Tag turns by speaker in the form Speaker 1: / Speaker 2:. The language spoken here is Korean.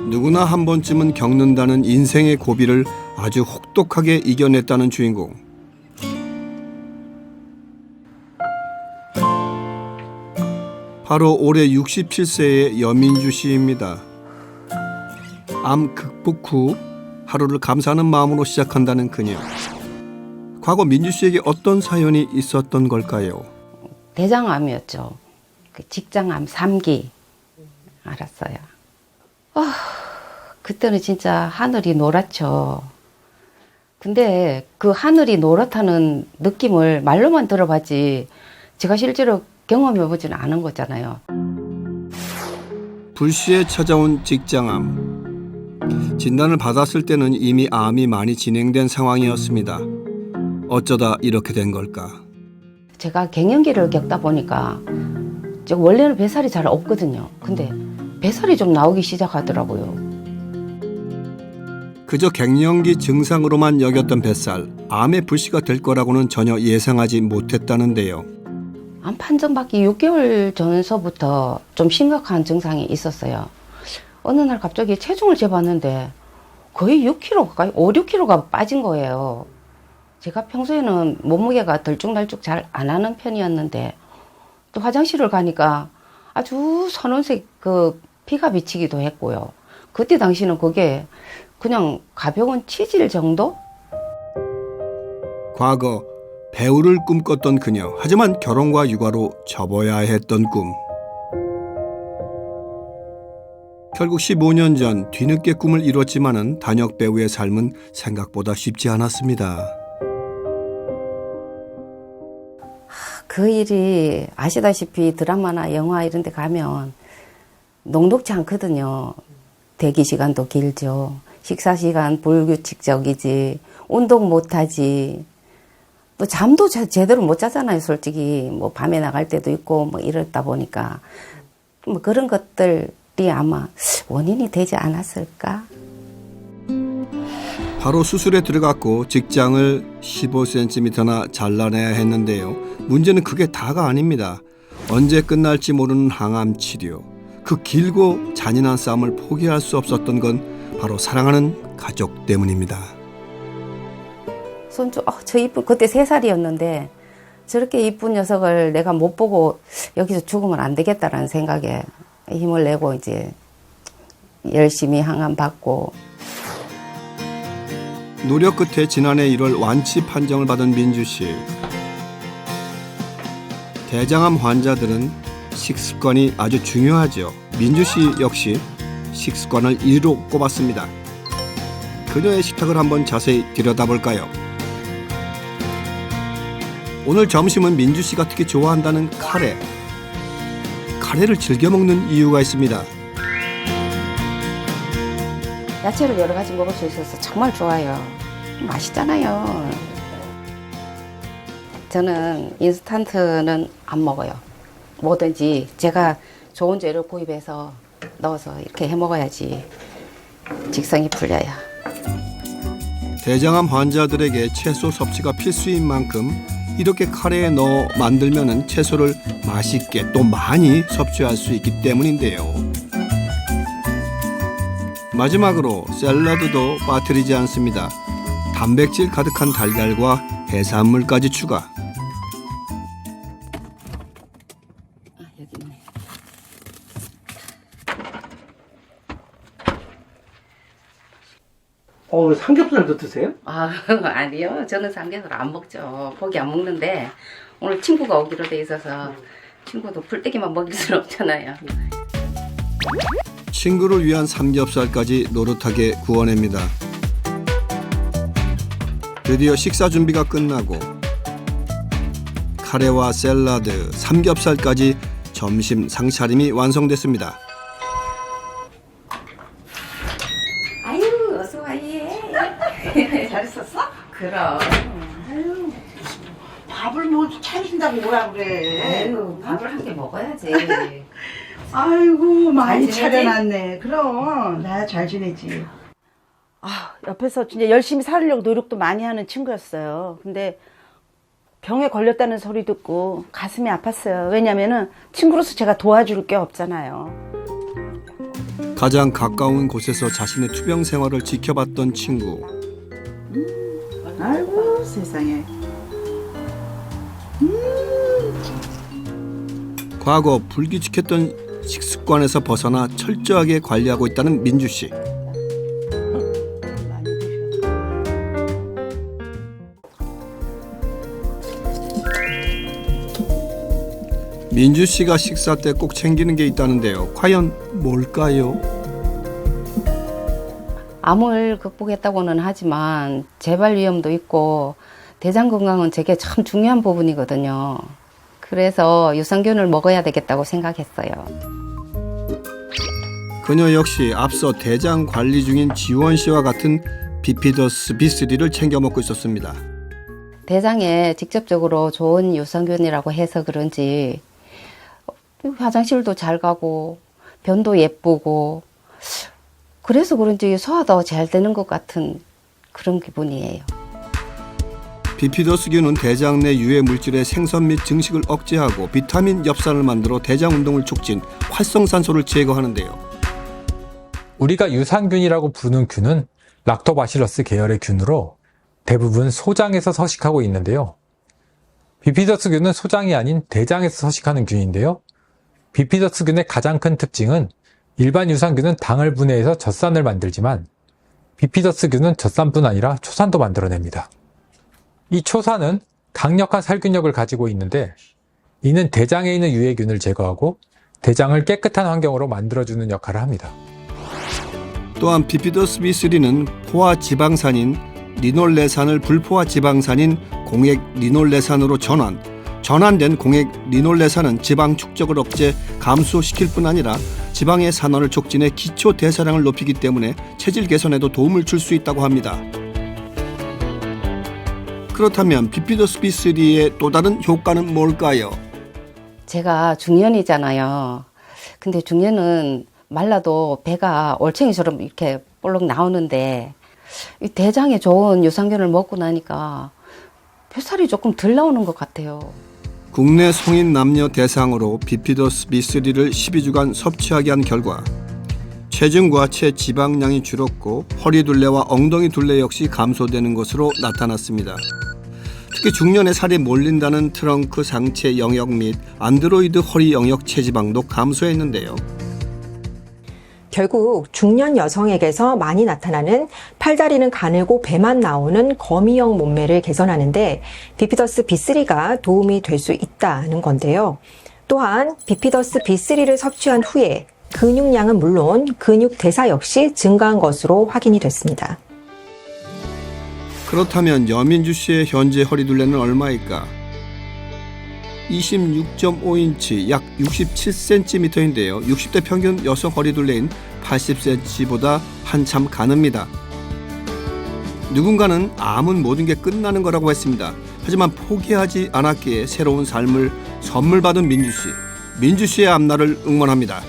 Speaker 1: 누구나 한 번쯤은 겪는다는 인생의 고비를 아주 혹독하게 이겨냈다는 주인공. 바로 올해 67세의 여민주 씨입니다. 암 극복 후 하루를 감사하는 마음으로 시작한다는 그녀. 과거 민주 씨에게 어떤 사연이 있었던 걸까요?
Speaker 2: 대장암이었죠. 그 직장암 3기 알았어요. 그때는 진짜 하늘이 노랗죠. 근데 그 하늘이 노랗다는 느낌을 말로만 들어봤지 제가 실제로 경험해보지는 않은 거잖아요.
Speaker 1: 불시에 찾아온 직장암. 진단을 받았을 때는 이미 암이 많이 진행된 상황이었습니다. 어쩌다 이렇게 된 걸까?
Speaker 2: 제가 갱년기를 겪다 보니까 원래는 뱃살이 잘 없거든요. 근데 뱃살이 좀 나오기 시작하더라고요.
Speaker 1: 그저 갱년기 증상으로만 여겼던 뱃살, 암의 불씨가 될 거라고는 전혀 예상하지 못했다는데요.
Speaker 2: 암 판정받기 6개월 전서부터 좀 심각한 증상이 있었어요. 어느 날 갑자기 체중을 재봤는데 거의 6kg 가까이, 5, 6kg가 빠진 거예요. 제가 평소에는 몸무게가 들쭉날쭉 잘 안 하는 편이었는데 또 화장실을 가니까 아주 선홍색 그 피가 비치기도 했고요. 그때 당시는 그게 그냥 가벼운 치질 정도?
Speaker 1: 과거 배우를 꿈꿨던 그녀. 하지만 결혼과 육아로 접어야 했던 꿈. 결국 15년 전 뒤늦게 꿈을 이뤘지만은 단역 배우의 삶은 생각보다 쉽지 않았습니다.
Speaker 2: 그 일이 아시다시피 드라마나 영화 이런 데 가면 녹록지 않거든요. 대기 시간도 길죠. 식사 시간 불규칙적이지. 운동 못하지. 또 잠도 제대로 못 자잖아요, 솔직히. 뭐 밤에 나갈 때도 있고 뭐 이러다 보니까 뭐 그런 것들이 아마 원인이 되지 않았을까?
Speaker 1: 바로 수술에 들어갔고 직장을 15cm나 잘라내야 했는데요. 문제는 그게 다가 아닙니다. 언제 끝날지 모르는 항암 치료. 그 길고 잔인한 싸움을 포기할 수 없었던 건 바로 사랑하는 가족 때문입니다.
Speaker 2: 손주, 저 이쁜, 그때 3살이었는데 저렇게 이쁜 녀석을 내가 못 보고 여기서 죽으면 안 되겠다라는 생각에 힘을 내고 이제 열심히 항암 받고.
Speaker 1: 노력 끝에 지난해 1월 완치 판정을 받은 민주 씨. 대장암 환자들은 식습관이 아주 중요하죠. 민주 씨 역시 식습관을 1위로 꼽았습니다. 그녀의 식탁을 한번 자세히 들여다볼까요? 오늘 점심은 민주 씨가 특히 좋아한다는 카레. 카레를 즐겨 먹는 이유가 있습니다.
Speaker 2: 야채를 여러 가지 먹을 수 있어서 정말 좋아요. 맛있잖아요. 저는 인스턴트는 안 먹어요. 뭐든지 제가 좋은 재료 구입해서 넣어서 이렇게 해 먹어야지 직성이 풀려요.
Speaker 1: 대장암 환자들에게 채소 섭취가 필수인 만큼 이렇게 카레에 넣어 만들면은 채소를 맛있게 또 많이 섭취할 수 있기 때문인데요. 마지막으로 샐러드도 빠뜨리지 않습니다. 단백질 가득한 달걀과 해산물까지 추가.
Speaker 2: 여기 있네.
Speaker 3: 삼겹살도 드세요?
Speaker 2: 아니요. 저는 삼겹살 안 먹죠. 고기 안 먹는데 오늘 친구가 오기로 돼 있어서 친구도 풀떼기만 먹일 수는 없잖아요.
Speaker 1: 친구를 위한 삼겹살까지 노릇하게 구워냅니다. 드디어 식사 준비가 끝나고 카레와 샐러드, 삼겹살까지 점심 상차림이 완성됐습니다.
Speaker 2: 아유, 어서 와, 얘. 잘 있었어? 그럼.
Speaker 4: 아유, 밥을 뭐 차리신다고 뭐라 그래.
Speaker 2: 아유, 밥을 한 개 먹어야지.
Speaker 4: 아이고, 많이
Speaker 2: 지내지?
Speaker 4: 차려놨네. 그럼, 나 잘 지내지.
Speaker 5: 옆에서 진짜 열심히 살려고 노력도 많이 하는 친구였어요. 근데 병에 걸렸다는 소리 듣고 가슴이 아팠어요. 왜냐면은 친구로서 제가 도와줄 게 없잖아요.
Speaker 1: 가장 가까운 곳에서 자신의 투병 생활을 지켜봤던 친구.
Speaker 4: 아이고 세상에.
Speaker 1: 과거 불규칙했던 식습관에서 벗어나 철저하게 관리하고 있다는 민주 씨. 민주 씨가 식사 때 꼭 챙기는 게 있다는데요. 과연 뭘까요?
Speaker 2: 암을 극복했다고는 하지만 재발 위험도 있고 대장 건강은 제게 참 중요한 부분이거든요. 그래서 유산균을 먹어야 되겠다고 생각했어요.
Speaker 1: 그녀 역시 앞서 대장 관리 중인 지원 씨와 같은 비피더스 B3를 챙겨 먹고 있었습니다.
Speaker 2: 대장에 직접적으로 좋은 유산균이라고 해서 그런지 화장실도 잘 가고 변도 예쁘고 그래서 그런지 소화도 잘 되는 것 같은 그런 기분이에요.
Speaker 1: 비피더스균은 대장 내 유해 물질의 생선 및 증식을 억제하고 비타민 엽산을 만들어 대장 운동을 촉진, 활성산소를 제거하는데요.
Speaker 6: 우리가 유산균이라고 부르는 균은 락토바실러스 계열의 균으로 대부분 소장에서 서식하고 있는데요. 비피더스균은 소장이 아닌 대장에서 서식하는 균인데요. 비피더스균의 가장 큰 특징은 일반 유산균은 당을 분해해서 젖산을 만들지만 비피더스균은 젖산뿐 아니라 초산도 만들어냅니다. 이 초산은 강력한 살균력을 가지고 있는데 이는 대장에 있는 유해균을 제거하고 대장을 깨끗한 환경으로 만들어주는 역할을 합니다.
Speaker 1: 또한 비피더스 B3는 포화 지방산인 리놀레산을 불포화 지방산인 공액 리놀레산으로 전환된 공액 리놀레산은 지방 축적을 억제, 감소시킬 뿐 아니라 지방의 산화를 촉진해 기초 대사량을 높이기 때문에 체질 개선에도 도움을 줄 수 있다고 합니다. 그렇다면 비피더스 B3의 또 다른 효과는 뭘까요?
Speaker 2: 제가 중년이잖아요. 근데 중년은 말라도 배가 올챙이처럼 이렇게 볼록 나오는데 이 대장에 좋은 유산균을 먹고 나니까 뱃살이 조금 덜 나오는 것 같아요.
Speaker 1: 국내 성인 남녀 대상으로 비피더스 B3를 12주간 섭취하게 한 결과 체중과 체지방량이 줄었고 허리둘레와 엉덩이 둘레 역시 감소되는 것으로 나타났습니다. 특히 중년에 살이 몰린다는 트렁크 상체 영역 및 안드로이드 허리 영역 체지방도 감소했는데요.
Speaker 7: 결국 중년 여성에게서 많이 나타나는 팔다리는 가늘고 배만 나오는 거미형 몸매를 개선하는데 비피더스 B3가 도움이 될 수 있다는 건데요. 또한 비피더스 B3를 섭취한 후에 근육량은 물론 근육 대사 역시 증가한 것으로 확인이 됐습니다.
Speaker 1: 그렇다면 여민주 씨의 현재 허리둘레는 얼마일까? 26.5인치 약 67cm인데요. 60대 평균 여성 허리둘레인 80cm보다 한참 가늡니다. 누군가는 암은 모든 게 끝나는 거라고 했습니다. 하지만 포기하지 않았기에 새로운 삶을 선물 받은 민주 씨의 앞날을 응원합니다.